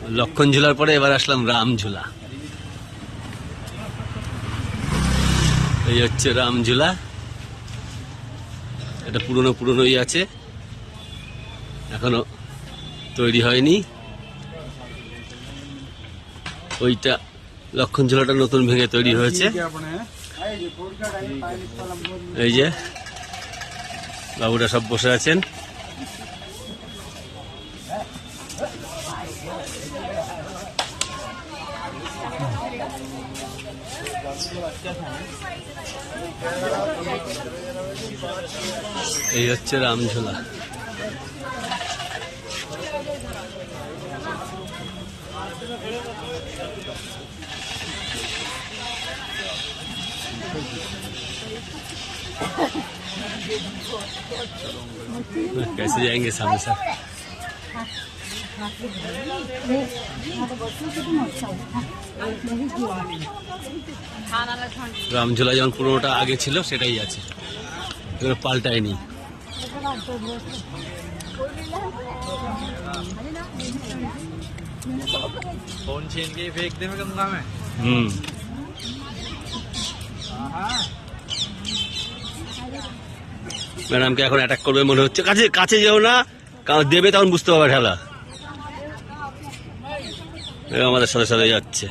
লক্ষণ ঝুলার পরে এবার আসলাম রামঝুলা। এই হচ্ছে রামঝুলা। এটা পুরনোই আছে, এখনো তৈরি হয়নি। ওইটা লক্ষণ ঝুলাটা নতুন ভেঙে তৈরি হয়েছে। এই যে বাবুরা সব বসে আছেন। এই হচ্ছে রামঝুলা। कैसे जाएंगे सामने सर? রামঝুলা যেমন পুরোটা আগে ছিল সেটাই আছে, এগুলো পাল্টায়নি। फोन छीन के फेंकने में गंगा में। ম্যাডামকে এখন অ্যাটাক করবে মনে হচ্ছে। কাছে কাছে যেও না, দেবে তখন বুঝতে পারবে ঠেলা। আমাদের সাথে সাথে যাচ্ছে।